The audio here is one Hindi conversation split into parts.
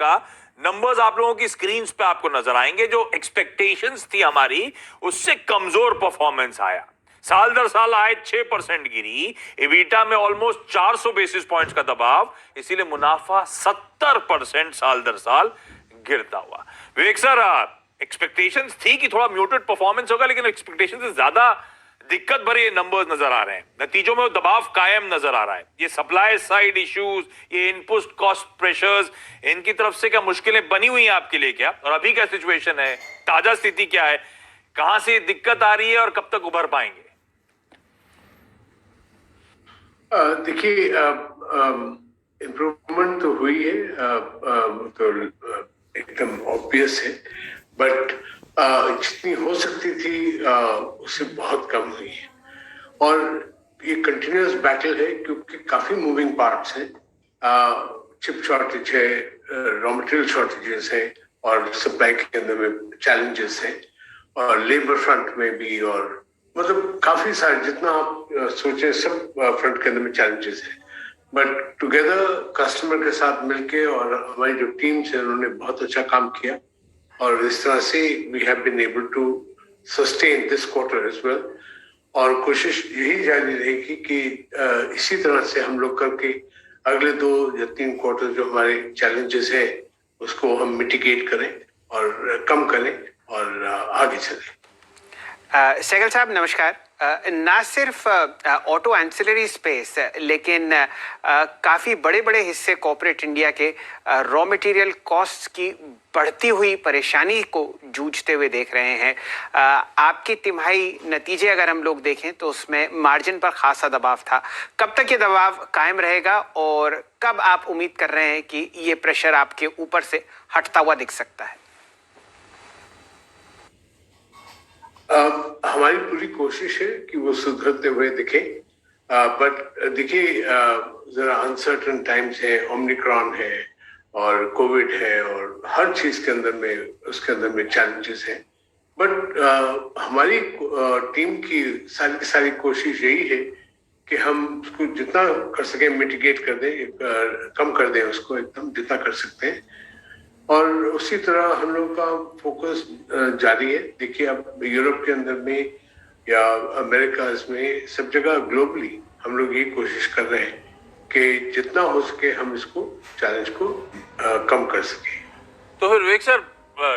आपका नंबर्स आप लोगों की स्क्रीन पे आपको नजर आएंगे। जो एक्सपेक्टेशंस थी हमारी उससे कमजोर परफॉर्मेंस आया, साल दर साल आए 6% गिरी, एबिटा में ऑलमोस्ट 400 बेसिस पॉइंट्स का दबाव, इसीलिए मुनाफा 70% साल दर साल गिरता हुआ। विवेक सर, एक्सपेक्टेशंस थी कि थोड़ा म्यूटेड परफॉर्मेंस होगा, लेकिन एक्सपेक्टेशन से ज्यादा दिक्कत भरे नंबर्स नजर आ रहे हैं, नतीजों में दबाव कायम नजर आ रहा है। ये सप्लाई साइड इश्यूज, ये इनपुट कॉस्ट प्रेशर्स, इनकी तरफ से क्या मुश्किलें बनी हुई हैं आपके लिए क्या? और अभी क्या सिचुएशन है, ताजा स्थिति क्या है, कहां से दिक्कत आ रही है और कब तक उभर पाएंगे? देखिए, इम्प्रूवमेंट तो हुई है, तो एकदम ऑब्वियस है, बट जितनी हो सकती थी उससे बहुत कम हुई है। और ये कंटिन्यूअस बैटल है क्योंकि काफी मूविंग पार्ट्स हैं। चिप शॉर्टेज है, रॉ मटेरियल शॉर्टेजेस है, और सप्लाई के अंदर में चैलेंजेस हैं, और लेबर फ्रंट में भी, और मतलब काफी सारे जितना आप सोचे सब फ्रंट के अंदर में चैलेंजेस है। बट टुगेदर कस्टमर के साथ मिलके और हमारी जो टीम्स है उन्होंने बहुत अच्छा काम किया, और इस तरह से we have been able to sustain this quarter as well. और कोशिश यही जारी रहेगी कि इसी तरह से हम लोग करके अगले 2 या 3 क्वार्टर जो हमारे चैलेंजेस है उसको हम मिटिगेट करें और कम करें और आगे चलें। सहगल साहब नमस्कार। ना सिर्फ ऑटो एंसिलरी स्पेस लेकिन काफ़ी बड़े बड़े हिस्से कॉर्पोरेट इंडिया के रॉ मटेरियल कॉस्ट की बढ़ती हुई परेशानी को जूझते हुए देख रहे हैं। आपकी तिमाही नतीजे अगर हम लोग देखें तो उसमें मार्जिन पर खासा दबाव था। कब तक ये दबाव कायम रहेगा और कब आप उम्मीद कर रहे हैं कि ये प्रेशर आपके ऊपर से हटता हुआ दिख सकता है? हमारी पूरी कोशिश है कि वो सुधरते हुए दिखे, बट देखिए जरा अनसर्टन टाइम्स है, ओमिक्रॉन है और कोविड है, और हर चीज के अंदर में उसके अंदर में चैलेंजेस हैं। बट हमारी टीम की सारी कोशिश यही है कि हम उसको जितना कर सके मिटिगेट कर दें, कम कर दें उसको एकदम जितना कर सकते हैं। और उसी तरह हम लोग का फोकस जारी है। देखिए अब यूरोप के अंदर में या अमेरिका में सब जगह ग्लोबली हम लोग ये कोशिश कर रहे हैं कि जितना हो सके हम इसको चैलेंज को कम कर सके। तो फिर विवेक सर,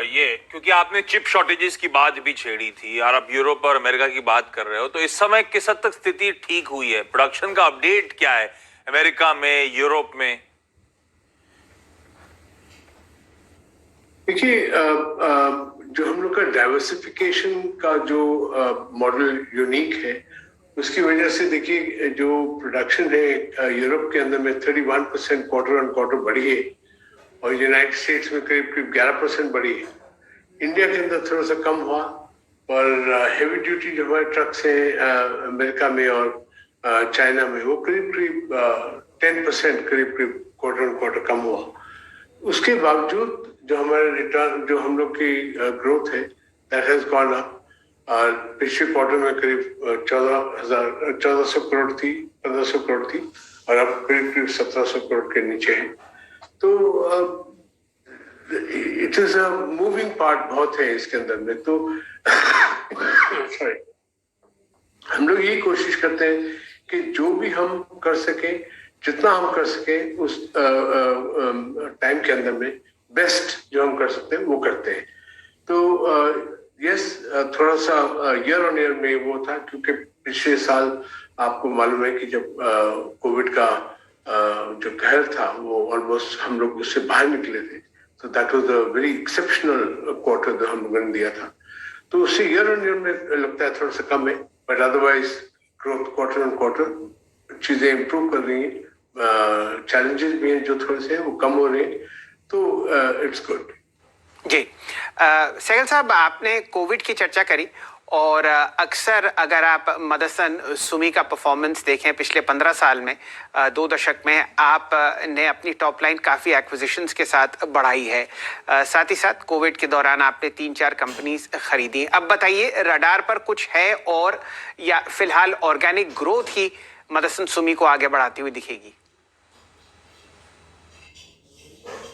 ये क्योंकि आपने चिप शॉर्टेजेस की बात भी छेड़ी थी और आप यूरोप और अमेरिका की बात कर रहे हो, तो इस समय किस हद तक स्थिति ठीक हुई है? प्रोडक्शन का अपडेट क्या है अमेरिका में, यूरोप में? देखिए जो हम लोग का डाइवर्सिफिकेशन का जो मॉडल यूनिक है, उसकी वजह से देखिए जो प्रोडक्शन है यूरोप के अंदर में 31% क्वार्टर ऑन क्वार्टर बढ़ी है, और यूनाइटेड स्टेट्स में करीब 11% बढ़ी है। इंडिया के अंदर थोड़ा सा कम हुआ, और हेवी ड्यूटी जो हमारे ट्रक्स हैं अमेरिका में और चाइना में वो करीब 10% करीब क्वार्टर ऑन क्वार्टर कम हुआ। उसके बावजूद जो हमारे रिटर्न, जो हम लोग की ग्रोथ है, दैट हैज गॉन अप। पिछले क्वार्टर में करीब 1400 करोड़ थी, 1500 करोड़ थी, और अब करीब 1700 करोड़ के नीचे है। तो it is a moving part बहुत है इसके अंदर में। तो सॉरी, हम लोग यही कोशिश करते हैं कि जो भी हम कर सके, जितना हम कर सके उस टाइम के अंदर में बेस्ट जो हम कर सकते हैं वो करते हैं। तो यस, थोड़ा सा ईयर ऑन ईयर में वो था, क्योंकि पिछले साल आपको मालूम है कि जब कोविड का जो कहर था वो ऑलमोस्ट हम लोग उससे बाहर निकले थे, तो that was a very exceptional quarter जो हम लोगों ने दिया था। तो उससे ईयर ऑन ईयर में लगता है थोड़ा सा कम है, but otherwise growth quarter on quarter चीजें इंप्रूव कर रही हैं। चैलेंजेस भी हैं जो थोड़े से वो कम हो रहे हैं, तो इट्स गुड। जी सहगल साहब, आपने कोविड की चर्चा करी, और अक्सर अगर आप मदसन सुमी का परफॉर्मेंस देखें पिछले 15 साल में, 2 दशक में आपने अपनी टॉप लाइन काफ़ी एक्विजिशंस के साथ बढ़ाई है। साथ ही साथ कोविड के दौरान आपने 3-4 कंपनीज खरीदी। अब बताइए, रडार पर कुछ है और या फिलहाल ऑर्गेनिक ग्रोथ ही मदसन सुमी को आगे बढ़ाती हुई दिखेगी?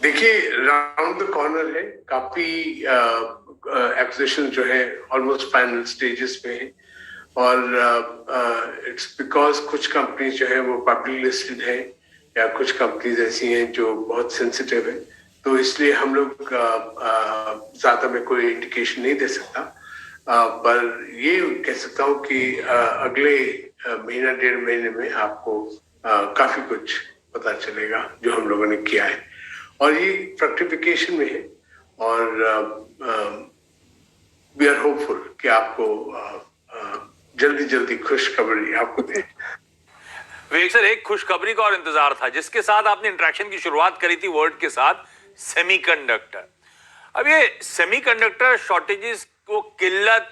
देखिए, राउंड द कॉर्नर है, काफी एक्विजिशन जो है ऑलमोस्ट फाइनल स्टेजेस पे है, और इट्स बिकॉज कुछ कंपनीज जो है वो पब्लिक लिस्टेड है, या कुछ कंपनीज ऐसी हैं जो बहुत सेंसिटिव है, तो इसलिए हम लोग ज्यादा में कोई इंडिकेशन नहीं दे सकता, पर ये कह सकता हूँ कि अगले महीना 1.5 महीने में आपको काफी कुछ पता चलेगा जो हम लोगों ने किया है, और ये फ्रक्टिफिकेशन में है, और वी आर होपफुल कि आपको जल्दी खुशखबरी आपको दें। विवेक सर, एक खुशखबरी का और इंतजार था जिसके साथ आपने इंटरेक्शन की शुरुआत करी थी वर्ड के साथ, सेमीकंडक्टर। अब ये सेमीकंडक्टर शॉर्टेजेस को किल्लत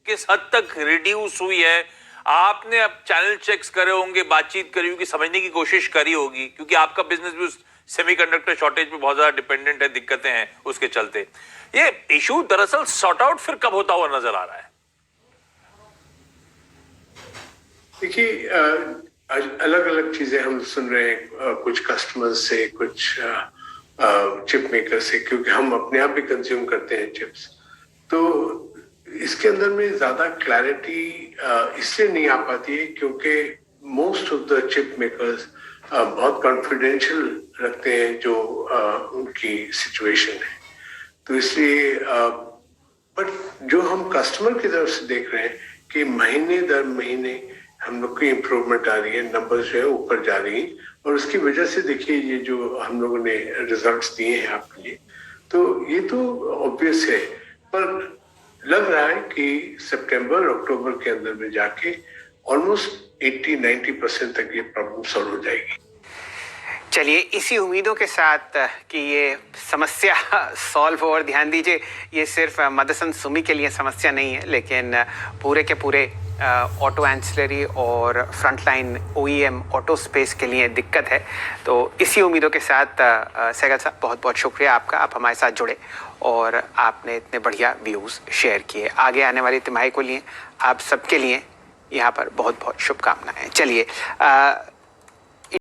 किस हद तक रिड्यूस हुई है? आपने अब चैनल चेक्स करे होंगे, बातचीत करी होगी, समझने की कोशिश करी होगी, क्योंकि आपका बिजनेस भी उस सेमीकंडक्टर शॉर्टेज पे बहुत ज्यादा डिपेंडेंट है, दिक्कतें हैं उसके चलते। ये इशू दरअसल सॉर्ट आउट फिर कब होता हुआ नजर आ रहा है? देखिए, अलग अलग चीजें हम सुन रहे हैं, कुछ कस्टमर्स से, कुछ चिप मेकर से, क्योंकि हम अपने आप भी कंज्यूम करते हैं चिप्स, तो इसके अंदर में ज्यादा क्लैरिटी इसलिए नहीं आ पाती है क्योंकि most of the chip makers बहुत कॉन्फिडेंशियल रखते हैं जो उनकी सिचुएशन है, तो इसलिए बट जो हम कस्टमर की तरफ से देख रहे हैं कि महीने दर महीने हम लोग की इम्प्रूवमेंट आ रही है, नंबर्स जो है ऊपर जा रही है, और उसकी वजह से देखिए ये जो हम लोगों ने रिजल्ट्स दिए हैं आपके लिए, तो ये तो ऑब्वियस है, पर लग रहा है कि सितंबर अक्टूबर के अंदर में जाके ऑलमोस्ट 80-90% तक ये प्रॉब्लम सॉल्व हो जाएगी। चलिए, इसी उम्मीदों के साथ कि ये समस्या सॉल्व हो, और ध्यान दीजिए ये सिर्फ मदरसन सुमी के लिए समस्या नहीं है, लेकिन पूरे के पूरे ऑटो एंसिलरी और फ्रंटलाइन OEM ऑटो स्पेस के लिए दिक्कत है। तो इसी उम्मीदों के साथ सहगल साहब, बहुत बहुत शुक्रिया आपका, आप हमारे साथ जुड़े और आपने इतने बढ़िया व्यूज़ शेयर किए। आगे आने वाली तिमाही को लिए आप सबके लिए यहाँ पर बहुत बहुत शुभकामनाएं। चलिए,